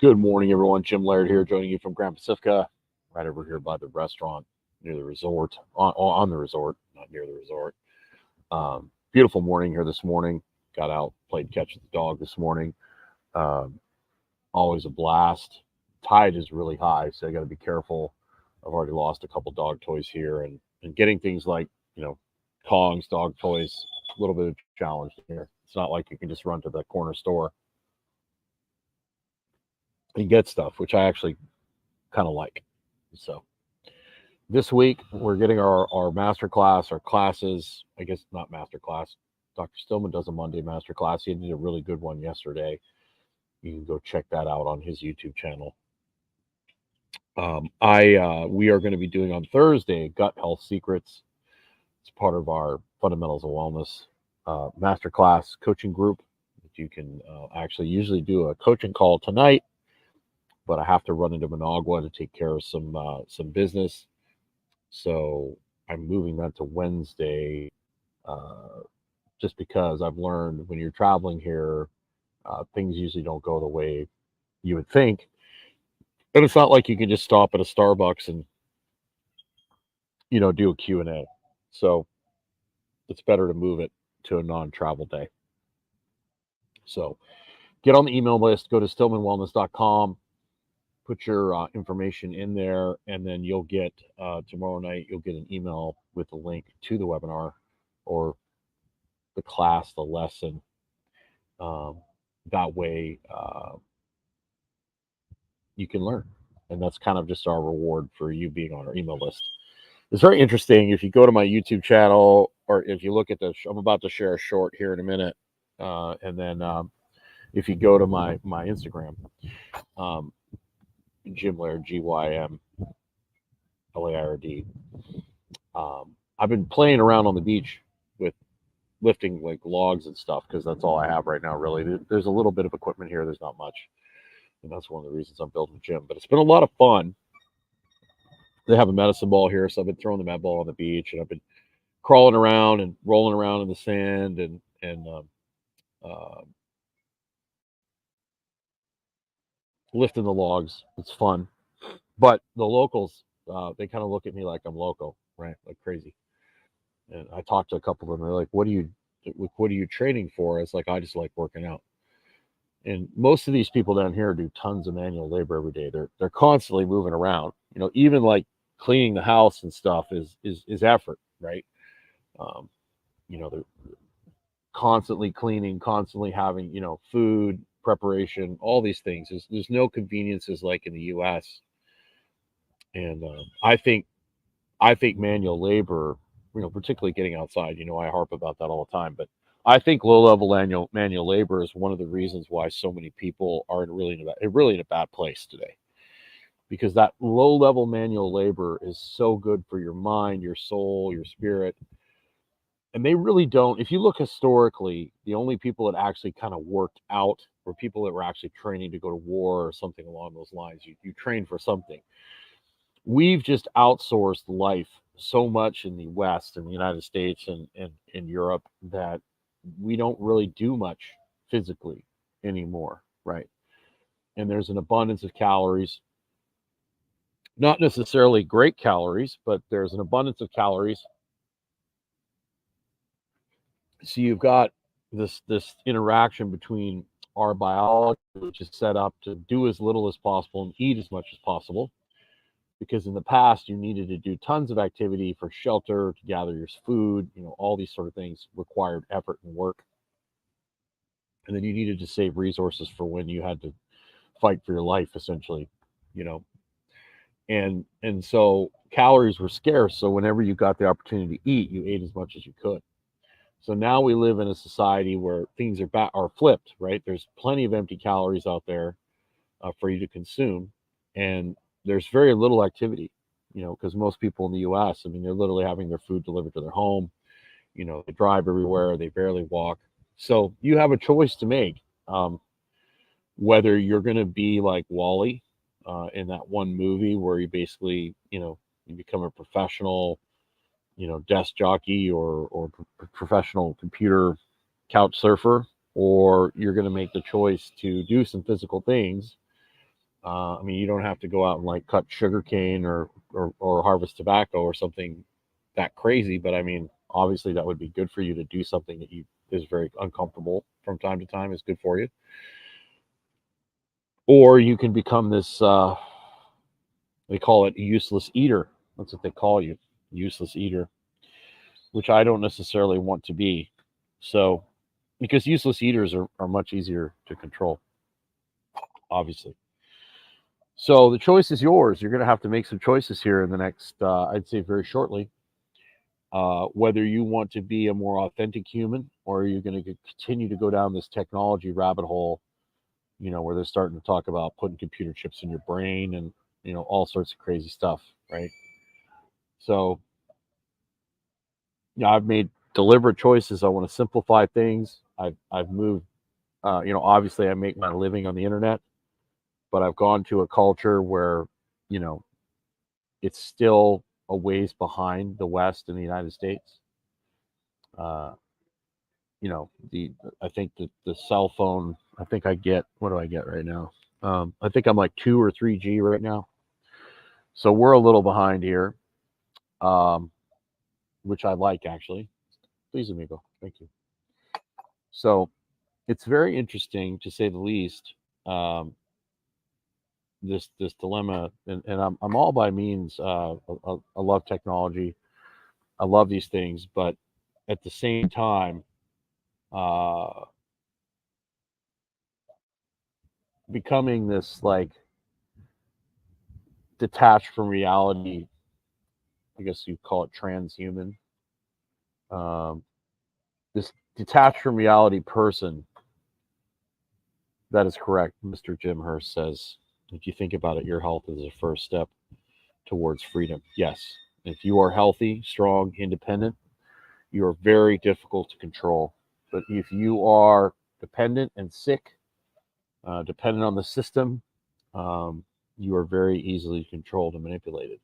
Good morning, everyone. Jim Laird here, joining you from Grand Pacifica, right over here by the restaurant near the resort, on the resort, not near the resort. Beautiful morning here this morning. Got out, played catch with the dog this morning. Um, Always a blast. Tide is really high, so I got to be careful. I've already lost a couple dog toys here, and getting things like Kong's dog toys, a little bit of challenge here. It's not like you can just run to the corner store and get stuff, which I actually kind of like. So this week we're getting our master class, our classes. I guess not master class. Dr. Stillman does a Monday master class. He did a really good one yesterday. You can go check that out on his YouTube channel. We are going to be doing on Thursday gut health secrets. It's part of our fundamentals of wellness master class coaching group. You can actually usually do a coaching call tonight, but I have to run into Managua to take care of some business. So I'm moving that to Wednesday, just because I've learned when you're traveling here, things usually don't go the way you would think. And it's not like you can just stop at a Starbucks and do a Q&A. So it's better to move it to a non-travel day. So get on the email list, go to stillmanwellness.com, put your information in there, and then you'll get tomorrow night, you'll get an email with a link to the webinar or the class, the lesson. That way you can learn. And that's kind of just our reward for you being on our email list. It's very interesting. If you go to my YouTube channel, or if you look at I'm about to share a short here in a minute. And then if you go to my Instagram, Jim Laird, GYM LAIRD. I've been playing around on the beach with lifting like logs and stuff, because that's all I have right now, really. There's a little bit of equipment here. There's not much. And that's one of the reasons I'm building a gym. But it's been a lot of fun. They have a medicine ball here, so I've been throwing the med ball on the beach, and I've been crawling around and rolling around in the sand and lifting the logs. It's fun. But the locals, they kind of look at me like I'm loco, right? Like crazy. And I talked to a couple of them. They're like, "What are you training for?" It's like, I just like working out. And most of these people down here do tons of manual labor every day. They're constantly moving around. Even like cleaning the house and stuff is effort, right? They're constantly cleaning, constantly having food preparation, all these things. There's no conveniences like in the U.S. And I think manual labor, particularly getting outside. I harp about that all the time, but I think low-level manual labor is one of the reasons why so many people are really in a bad place today. Because that low-level manual labor is so good for your mind, your soul, your spirit. And they really don't. If you look historically, the only people that actually kind of worked out were people that were actually training to go to war or something along those lines. You train for something. We've just outsourced life so much in the West, in the United States, and in Europe, that we don't really do much physically anymore, right? And there's an abundance of calories, not necessarily great calories, but there's an abundance of calories. So you've got this interaction between our biology, which is set up to do as little as possible and eat as much as possible. Because in the past, you needed to do tons of activity for shelter, to gather your food, all these sort of things required effort and work. And then you needed to save resources for when you had to fight for your life, essentially, And so calories were scarce. So whenever you got the opportunity to eat, you ate as much as you could. So now we live in a society where things are flipped, right? There's plenty of empty calories out there for you to consume. And there's very little activity, because most people in the U.S., they're literally having their food delivered to their home. They drive everywhere. They barely walk. So you have a choice to make, whether you're going to be like Wall-E in that one movie where you basically, you become a professional, desk jockey or professional computer couch surfer, or you're going to make the choice to do some physical things I mean, you don't have to go out and like cut sugar cane or harvest tobacco or something that crazy, but I mean, obviously that would be good for you to do something that you is very uncomfortable from time to time is good for you. Or you can become this they call it useless eater. That's what they call you, useless eater, which I don't necessarily want to be. So, because useless eaters are much easier to control, obviously. So the choice is yours. You're going to have to make some choices here in the next, I'd say, very shortly. Whether you want to be a more authentic human, or you're going to continue to go down this technology rabbit hole, where they're starting to talk about putting computer chips in your brain and all sorts of crazy stuff, right? So, I've made deliberate choices. I want to simplify things. I've moved. Obviously, I make my living on the internet, but I've gone to a culture where, you know, it's still a ways behind the West in the United States. Uh, the I think the cell phone. I think I get what do I get right now? I think I'm like 2 or 3G right now, so we're a little behind here, um, which I like actually. Please, amigo, thank you. So it's very interesting to say the least. Um, this dilemma, and I'm all by means. I love technology. I love these things, but at the same time, uh, becoming this like detached from reality. I guess you call it transhuman. Um, this detached from reality person. That is correct. Mr. Jim Hurst says, if you think about it, your health is the first step towards freedom. Yes. If you are healthy, strong, independent, you are very difficult to control. But if you are dependent and sick, dependent on the system, um, you are very easily controlled and manipulated.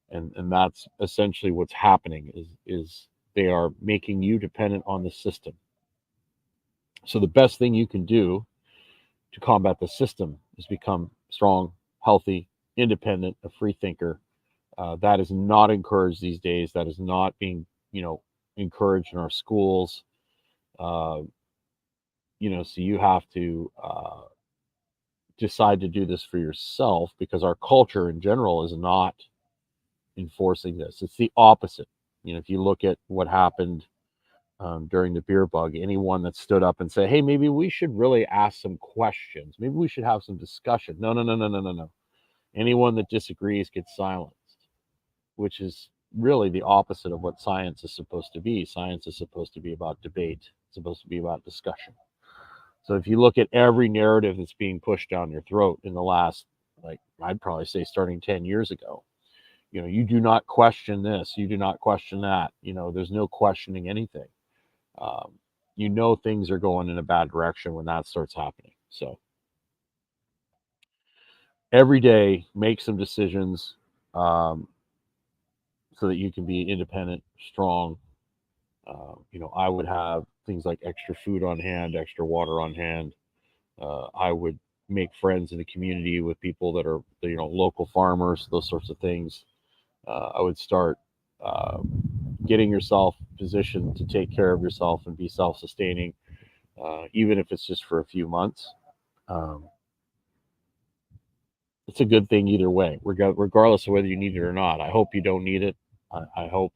And that's essentially what's happening is they are making you dependent on the system. So the best thing you can do to combat the system is become strong, healthy, independent, a free thinker. That is not encouraged these days. That is not being, encouraged in our schools. Uh, so you have to decide to do this for yourself because our culture in general is not enforcing this. It's the opposite. If you look at what happened during the beer bug, anyone that stood up and said, "Hey, maybe we should really ask some questions. Maybe we should have some discussion." No, no, no, no, no, no, no. Anyone that disagrees gets silenced, which is really the opposite of what science is supposed to be. Science is supposed to be about debate. It's supposed to be about discussion. So if you look at every narrative that's being pushed down your throat in the last, like I'd probably say starting 10 years ago, you do not question this, you do not question that. There's no questioning anything. Um, things are going in a bad direction when that starts happening. So every day, make some decisions so that you can be independent, strong. I would have things like extra food on hand, extra water on hand. I would make friends in the community with people that are, local farmers, those sorts of things. I would start uh, getting yourself positioned to take care of yourself and be self-sustaining, even if it's just for a few months. Um, it's a good thing either way, regardless of whether you need it or not. I hope you don't need it. I hope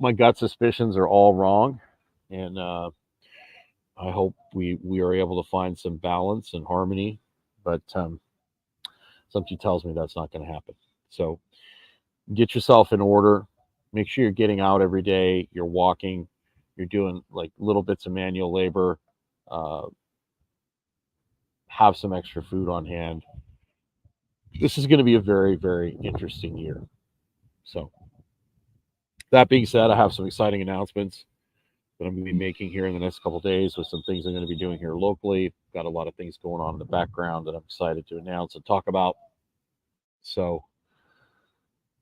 my gut suspicions are all wrong, and I hope we are able to find some balance and harmony. But something tells me that's not going to happen. So get yourself in order. Make sure you're getting out every day. You're walking. You're doing like little bits of manual labor. Uh, have some extra food on hand. This is going to be a very, very interesting year. So, that being said, I have some exciting announcements that I'm going to be making here in the next couple of days with some things I'm going to be doing here locally. Got a lot of things going on in the background that I'm excited to announce and talk about. So,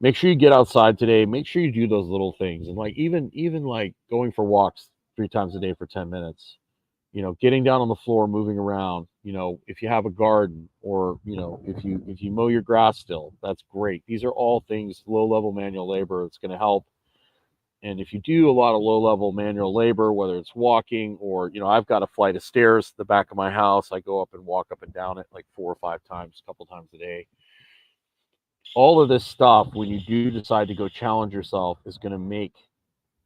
make sure you get outside today. Make sure you do those little things, and like even like going for walks 3 times a day for 10 minutes. getting down on the floor, moving around, if you have a garden, or, if you mow your grass still, that's great. These are all things, low level manual labor, that's going to help. And if you do a lot of low level manual labor, whether it's walking or, I've got a flight of stairs at the back of my house. I go up and walk up and down it like 4 or 5 times, a couple times a day. All of this stuff, when you do decide to go challenge yourself, is going to make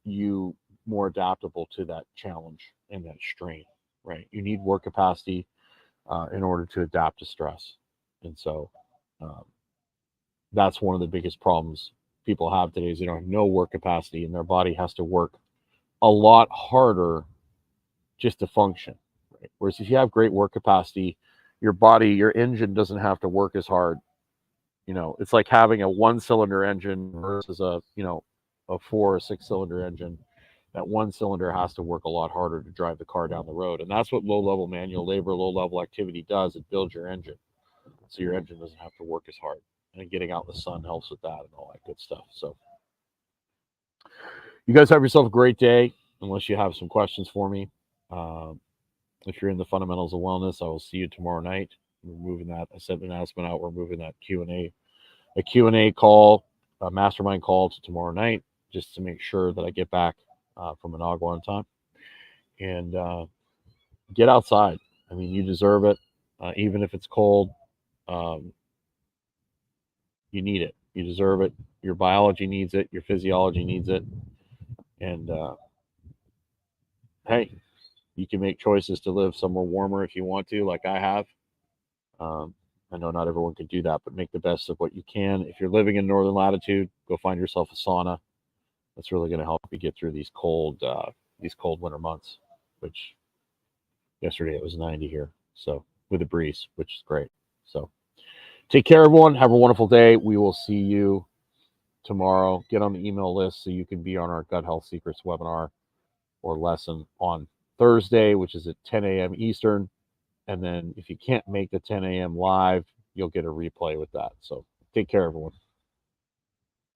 you more adaptable to that challenge and that strain, right? You need work capacity in order to adapt to stress. And so um, that's one of the biggest problems people have today, is they don't have no work capacity, and their body has to work a lot harder just to function. Right? Whereas if you have great work capacity, your body, your engine doesn't have to work as hard. It's like having a 1-cylinder engine versus a 4 or 6-cylinder engine. That 1-cylinder has to work a lot harder to drive the car down the road. And that's what low level manual labor, low level activity does. It builds your engine, so your engine doesn't have to work as hard. And getting out in the sun helps with that and all that good stuff. So you guys have yourself a great day, unless you have some questions for me. If you're in the fundamentals of wellness, I will see you tomorrow night. We're moving that. I sent an announcement out. We're moving that Q&A call, a mastermind call, to tomorrow night, just to make sure that I get back from Managua on time. And get outside. I mean, you deserve it. Even if it's cold, you need it. You deserve it. Your biology needs it. Your physiology needs it. And hey, you can make choices to live somewhere warmer if you want to, like I have. I know not everyone can do that, but make the best of what you can. If you're living in northern latitude, go find yourself a sauna. That's really going to help you get through these cold winter months. Which yesterday it was 90 here, so with a breeze, which is great. So take care, everyone. Have a wonderful day. We will see you tomorrow. Get on the email list so you can be on our Gut Health Secrets webinar or lesson on Thursday, which is at 10 a.m. Eastern. And then if you can't make the 10 a.m. live, you'll get a replay with that. So take care, everyone.